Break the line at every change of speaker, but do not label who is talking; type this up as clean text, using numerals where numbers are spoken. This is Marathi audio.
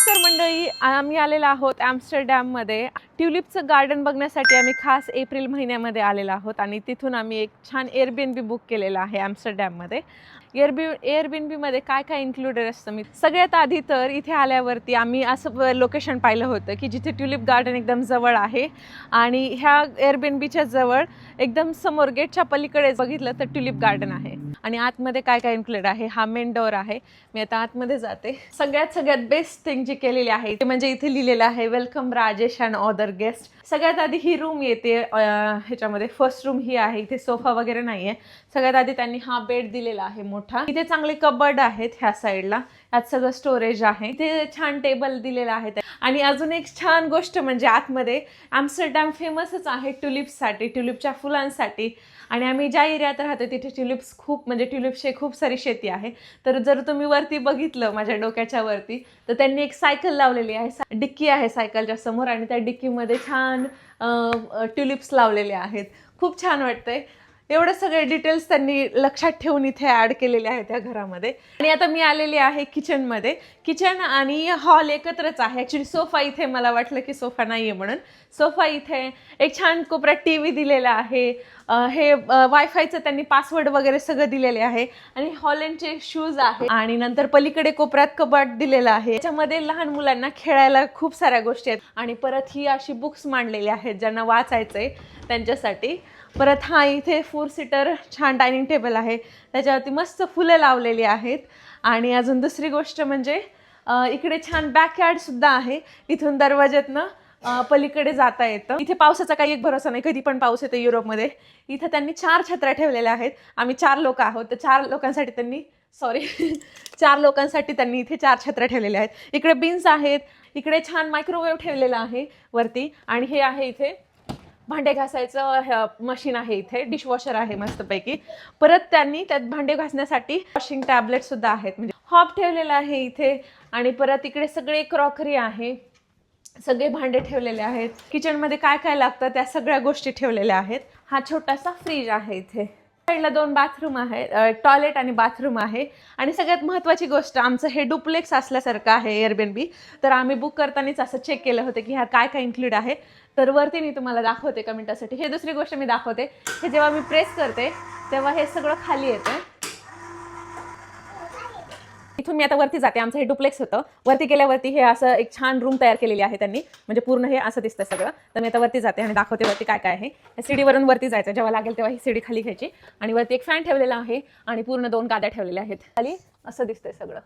नमस्कार मंडळी, आम्ही आलेलो आहोत ॲम्स्टरडॅममध्ये ट्युलिपचं गार्डन बघण्यासाठी. आम्ही खास एप्रिल महिन्यामध्ये आलेलो आहोत आणि तिथून आम्ही एक छान एअरबीएनबी बुक केलेला आहे ॲम्स्टरडॅममध्ये. एअरबीएनबीमध्ये काय काय इन्क्लुडेड असतं मी सगळ्यात आधी तर इथे आल्यावरती आम्ही असं लोकेशन पाहिलं होतं की जिथे ट्युलिप गार्डन एकदम जवळ आहे आणि ह्या एअरबीएनबीच्या जवळ एकदम समोर गेटच्या पलीकडे बघितलं तर ट्युलिप गार्डन आहे. आणि आतमध्ये काय काय इन्क्लूड आहे, हा मेन डोअर आहे. मी आता आतमध्ये जाते. सगळ्यात बेस्ट थिंग जी केलेली आहे ते म्हणजे इथे लिहिलेलं आहे welcome Rajesh and other guest. सगळ्यात आधी ही रूम येते, ह्याच्यामध्ये फर्स्ट रूम ही आहे. इथे सोफा वगैरे नाहीये. सगळ्यात आधी त्यांनी हा बेड दिलेला आहे मोठा. इथे चांगले कबर्ड आहेत ह्या साईडला, यात सगळं स्टोरेज आहे. इथे छान टेबल दिलेला आहे. आणि अजून एक छान गोष्ट म्हणजे आतमध्ये ॲम्स्टरडॅम फेमसच आहे ट्युलिप्ससाठी, ट्युलिपच्या फुलांसाठी. आणि आम्ही ज्या एरियात राहतो तिथे ट्युलिप्स खूप म्हणजे ट्युलिप्सची खूप सारी शेती आहे. तर जर तुम्ही वरती बघितलं माझ्या डोक्याच्या वरती तर त्यांनी एक सायकल लावलेली आहे. डिक्की आहे सायकलच्या समोर आणि त्या डिक्कीमध्ये छान ट्युलिप्स लावलेले आहेत. खूप छान वाटतंय. एवढे सगळे डिटेल्स त्यांनी लक्षात ठेवून इथे ॲड केलेले आहेत त्या घरामध्ये. आणि आता मी आलेली आहे किचनमध्ये. किचन आणि हॉल एकत्रच आहे. ॲक्च्युली सोफा इथे मला वाटलं की सोफा नाही आहे म्हणून सोफा इथे. एक छान कोपऱ्यात टी व्ही दिलेला आहे. हे वायफायचं त्यांनी पासवर्ड वगैरे सगळं दिलेले आहे. आणि हॉलंडचे शूज आहे. आणि नंतर पलीकडे कोपऱ्यात कपाट दिलेलं आहे. याच्यामध्ये लहान मुलांना खेळायला खूप साऱ्या गोष्टी आहेत. आणि परत ही अशी बुक्स मांडलेली आहेत ज्यांना वाचायचंय त्यांच्यासाठी. परत हा इथे 4 सीटर छान डायनिंग टेबल आहे. त्याच्यावरती मस्त फुलं लावलेली आहेत. आणि अजून दुसरी गोष्ट म्हणजे इकडे छान बॅकयार्ड सुद्धा आहे. इथून दरवाज्यातनं पलीकडे जाता येतं. इथे पावसाचा काही एक भरोसा नाही, कधी पण पाऊस येतो युरोपमध्ये. इथं त्यांनी 4 छत्र्या ठेवलेल्या आहेत. आम्ही 4 लोक आहोत तर 4 लोकांसाठी त्यांनी 4 लोकांसाठी त्यांनी इथे 4 छत्र्या ठेवलेल्या आहेत. इकडे बीन्स आहेत. इकडे छान मायक्रोवेव्ह ठेवलेला आहे वरती. आणि हे आहे इथे भांडे घासायचं मशीन आहे. इथे डिशवॉशर आहे मस्तपैकी. परत त्यांनी त्यात भांडे घासण्यासाठी वॉशिंग टॅबलेट सुद्धा आहेत. म्हणजे हॉब ठेवलेला आहे इथे. आणि परत इकडे सगळे क्रॉकरी आहे, सगळे भांडे ठेवलेले आहेत. किचनमध्ये काय काय लागतं त्या सगळ्या गोष्टी ठेवलेल्या आहेत. हा छोटासा फ्रीज आहे इथे. साईडला 2 बाथरूम आहे, टॉयलेट आणि बाथरूम आहे. आणि सगळ्यात महत्त्वाची गोष्ट, आमचं हे डुप्लेक्स असल्यासारखं आहे एअरबीएनबी. तर आम्ही बुक करतानाच असं चेक केलं होतं की ह्या काय काय इन्क्लूड आहे. तर वरती मी तुम्हाला दाखवते कमेंटासाठी. हे दुसरी गोष्ट मी दाखवते. हे जेव्हा मी प्रेस करते तेव्हा हे सगळं खाली येतं. इथून मी आता वरती जाते. आमचं हे डुप्लेक्स होतं. वरती गेल्यावरती हे असं एक छान रूम तयार केलेली आहे त्यांनी. म्हणजे पूर्ण हे असं दिसतं सगळं. तर मी आता वरती जाते आणि दाखवते वरती काय काय आहे. या सीडीवरून वरती जायचं. जेव्हा लागेल तेव्हा ही सीडी खाली घ्यायची. आणि वरती एक फॅन ठेवलेला आहे आणि पूर्ण 2 गाद्या ठेवलेल्या आहेत. खाली असं दिसतंय सगळं.